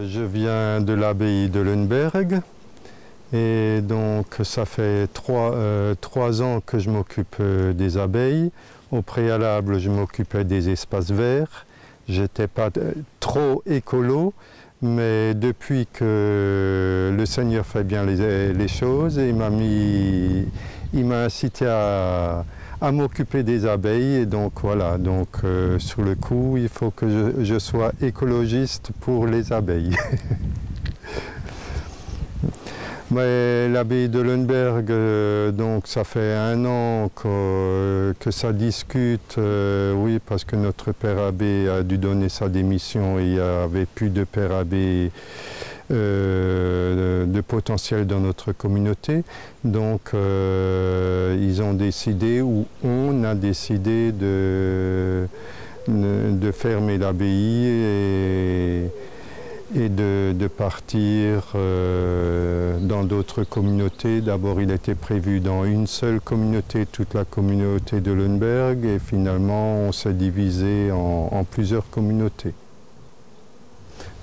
Je viens de l'abbaye de Leuenberg et donc ça fait trois ans que je m'occupe des abeilles. Au préalable, je m'occupais des espaces verts. J'étais pas trop écolo, mais depuis que le Seigneur fait bien les choses, il m'a incité à m'occuper des abeilles, et donc voilà, donc sur le coup, il faut que je sois écologiste pour les abeilles. Mais l'abbaye de Leuenberg, donc ça fait 1 an que ça discute, oui, parce que notre père abbé a dû donner sa démission et il n'y avait plus de père abbé de potentiel dans notre communauté. Donc ils ont décidé, ou on a décidé de fermer l'abbaye et de partir dans d'autres communautés. D'abord, il était prévu dans une seule communauté, toute la communauté de Leuenberg, et finalement, on s'est divisé en plusieurs communautés.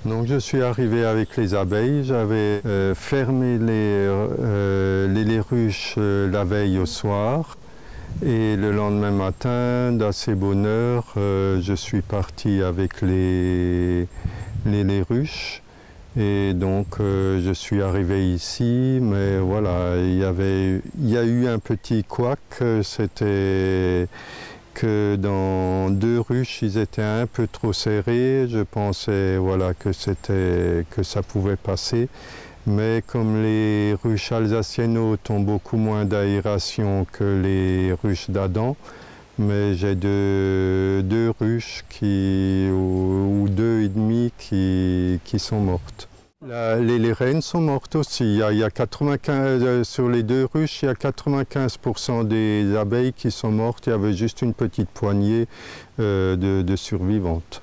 Donc, je suis arrivé avec les abeilles. J'avais fermé les ruches la veille au soir. Et le lendemain matin, d'assez bonne heure, je suis parti avec les ruches, et donc je suis arrivé ici, mais voilà, il y a eu un petit couac, c'était que dans 2 ruches, ils étaient un peu trop serrés. Je pensais voilà, que ça pouvait passer. Mais comme les ruches alsaciennes hautes ont beaucoup moins d'aération que les ruches d'Adam, mais j'ai deux ruches ou 2,5 qui sont mortes. Les reines sont mortes aussi. Il y a 95, sur les 2 ruches, il y a 95% des abeilles qui sont mortes. Il y avait juste une petite poignée de survivantes.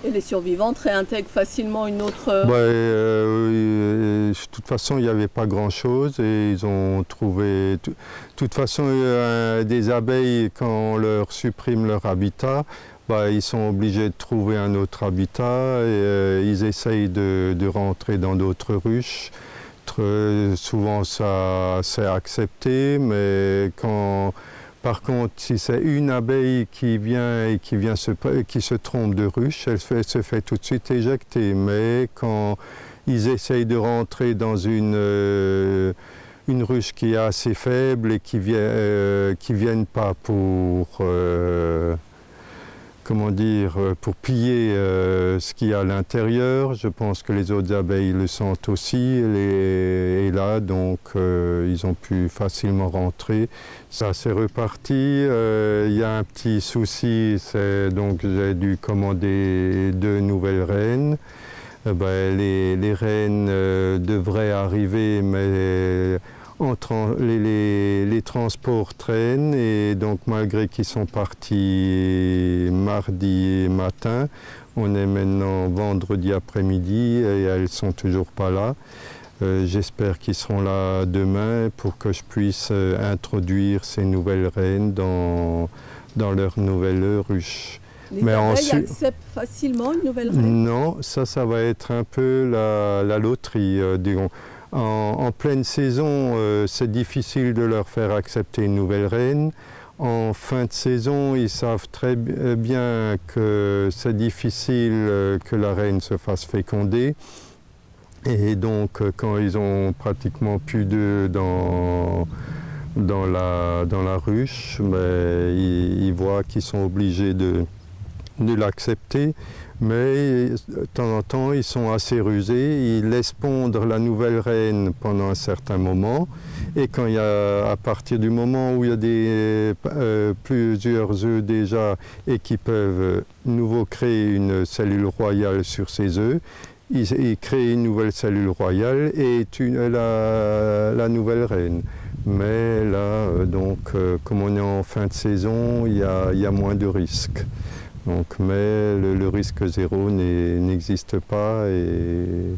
Et les survivantes réintègrent facilement une autre... De toute façon, il n'y avait pas grand-chose et ils ont trouvé... De toute façon, des abeilles, quand on leur supprime leur habitat, ils sont obligés de trouver un autre habitat et ils essayent de rentrer dans d'autres ruches. Souvent, ça c'est accepté, mais quand... Par contre, si c'est une abeille qui vient et qui se trompe de ruche, elle se fait tout de suite éjecter. Mais quand ils essayent de rentrer dans une ruche qui est assez faible et qui viennent pas pour pour piller ce qu'il y a à l'intérieur. Je pense que les autres abeilles le sentent aussi. Et là, donc, ils ont pu facilement rentrer. Ça s'est reparti. Il y a un petit souci, donc j'ai dû commander 2 nouvelles reines. Les reines devraient arriver, mais les transports traînent et donc malgré qu'ils sont partis mardi matin, on est maintenant vendredi après-midi et elles ne sont toujours pas là. J'espère qu'ils seront là demain pour que je puisse introduire ces nouvelles reines dans leur nouvelle ruche. Les abeilles acceptent facilement une nouvelle reine? Non, ça va être un peu la loterie, disons. En pleine saison, c'est difficile de leur faire accepter une nouvelle reine. En fin de saison, ils savent très bien que c'est difficile que la reine se fasse féconder. Et donc, quand ils ont pratiquement plus d'œufs dans la ruche, ils voient qu'ils sont obligés de l'accepter. Mais de temps en temps, ils sont assez rusés, ils laissent pondre la nouvelle reine pendant un certain moment. Et quand à partir du moment où il y a plusieurs œufs déjà et qui peuvent nouveau créer une cellule royale sur ces œufs, ils créent une nouvelle cellule royale et la nouvelle reine. Mais là, comme on est en fin de saison, il y a moins de risques. Donc, mais le risque zéro n'existe pas et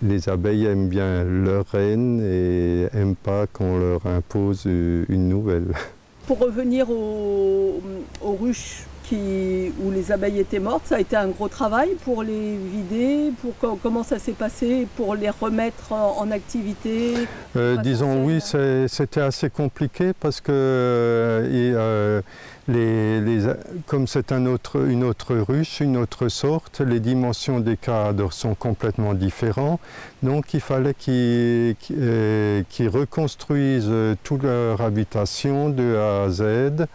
les abeilles aiment bien leur reine et n'aiment pas qu'on leur impose une nouvelle. Pour revenir aux ruches où les abeilles étaient mortes, ça a été un gros travail pour les vider, comment ça s'est passé, pour les remettre en activité? Disons oui, c'était assez compliqué parce que comme c'est une autre ruche, une autre sorte, les dimensions des cadres sont complètement différentes. Donc il fallait qu'ils reconstruisent toute leur habitation de A à Z.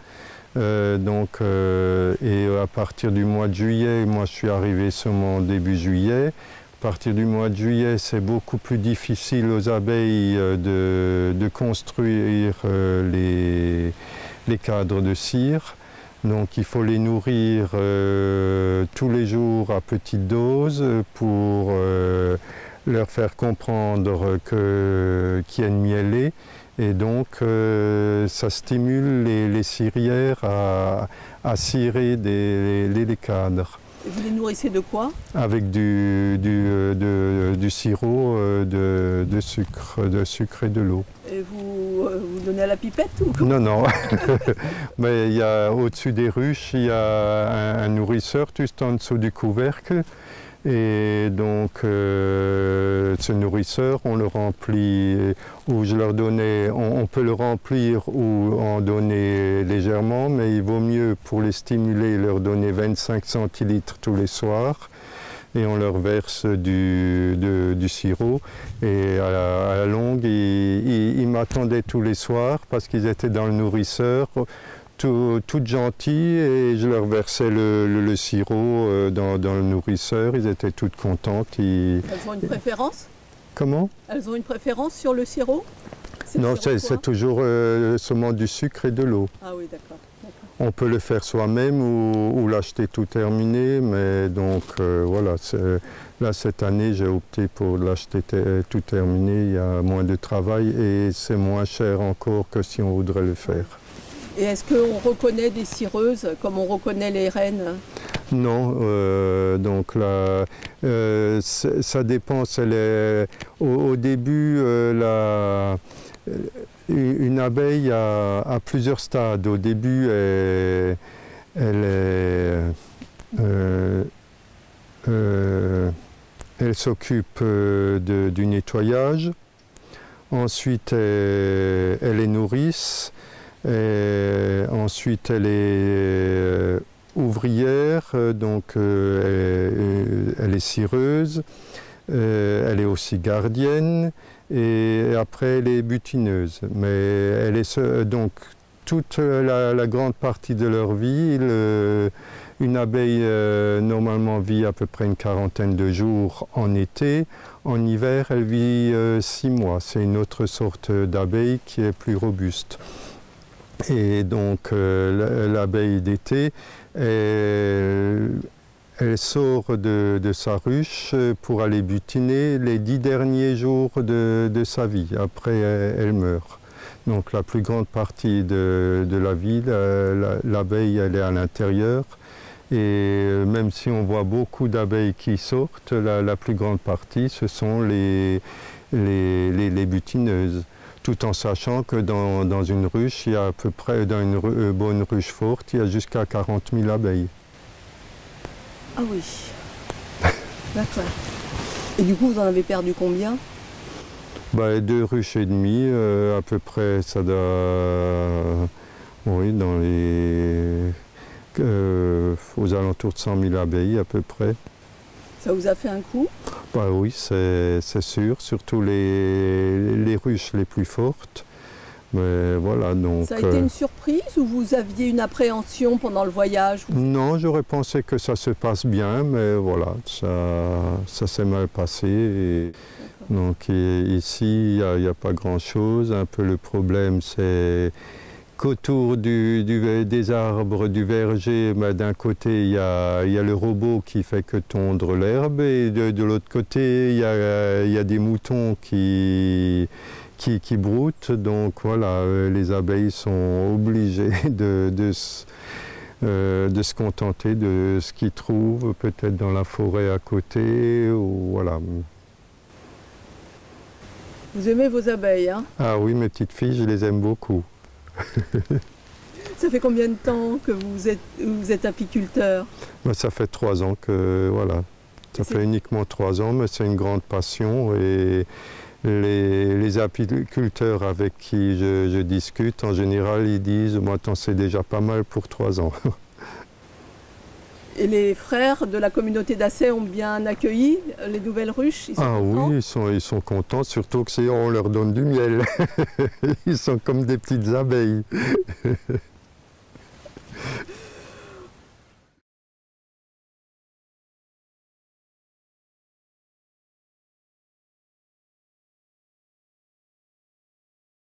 Et à partir du mois de juillet, moi je suis arrivé seulement début juillet. À partir du mois de juillet, c'est beaucoup plus difficile aux abeilles de construire les cadres de cire. Donc il faut les nourrir tous les jours à petite dose pour leur faire comprendre qu'il y a une mielée. Et donc ça stimule les cirières à cirer les cadres. Et vous les nourrissez de quoi? Avec du sirop de sucre et de l'eau. Et vous donnez à la pipette ou? Non, non. Mais au-dessus des ruches, il y a un nourrisseur juste en dessous du couvercle. Et donc ce nourrisseur, on le remplit, ou je leur donnais, on peut le remplir ou en donner légèrement, mais il vaut mieux pour les stimuler, leur donner 25 centilitres tous les soirs. Et on leur verse du sirop. Et à la longue, ils m'attendaient tous les soirs parce qu'ils étaient dans le nourrisseur. toutes gentilles et je leur versais le sirop dans le nourrisseur. Ils étaient toutes contentes. Elles ont une préférence? Comment? Elles ont une préférence sur le sirop? Non, c'est toujours seulement du sucre et de l'eau. Ah oui, d'accord. On peut le faire soi-même ou l'acheter tout terminé, mais donc voilà, là cette année j'ai opté pour l'acheter tout terminé, il y a moins de travail et c'est moins cher encore que si on voudrait le faire. Et est-ce qu'on reconnaît des cireuses comme on reconnaît les reines? Non, donc là, ça dépend, au début, une abeille a plusieurs stades. Au début, elle s'occupe du nettoyage. Ensuite, elle les nourrice. Et ensuite, elle est ouvrière, donc elle est cireuse. Elle est aussi gardienne. Et après elle est butineuse. Mais elle est donc toute la grande partie de leur vie, une abeille normalement vit à peu près une quarantaine de jours en été. En hiver, elle vit 6 mois. C'est une autre sorte d'abeille qui est plus robuste. Et donc l'abeille d'été, elle sort de sa ruche pour aller butiner les 10 derniers jours de sa vie. Après, elle meurt. Donc la plus grande partie de la vie, l'abeille, elle est à l'intérieur. Et même si on voit beaucoup d'abeilles qui sortent, la plus grande partie, ce sont les butineuses. Tout en sachant que dans une ruche, il y a à peu près, dans une bonne ruche forte, il y a jusqu'à 40 000 abeilles. Ah oui, d'accord. Et du coup, vous en avez perdu combien? 2 ruches et demie, à peu près, ça doit, oui, aux alentours de 100 000 abeilles à peu près. Ça vous a fait un coup? Oui, c'est sûr, surtout les ruches les plus fortes. Mais voilà, donc, ça a été une surprise ou vous aviez une appréhension pendant le voyage? Non, j'aurais pensé que ça se passe bien, mais voilà, ça s'est mal passé. Et donc ici, il n'y a pas grand-chose. Un peu le problème, c'est qu'autour des arbres du verger, d'un côté, il y a le robot qui fait que tondre l'herbe, et de l'autre côté, il y a des moutons qui broutent. Donc voilà, les abeilles sont obligées de se contenter de ce qu'ils trouvent, peut-être dans la forêt à côté, ou voilà. Vous aimez vos abeilles, hein? Ah oui, mes petites filles, je les aime beaucoup. Ça fait combien de temps que vous êtes apiculteur? Ça fait 3 ans que, voilà. Ça fait uniquement 3 ans, mais c'est une grande passion. Et les apiculteurs avec qui je discute, en général, ils disent « moi, t'en sais déjà pas mal pour 3 ans ». Et les frères de la communauté d'Assay ont bien accueilli les nouvelles ruches? Ils sont contents? Oui, ils sont contents, surtout que on leur donne du miel. Ils sont comme des petites abeilles.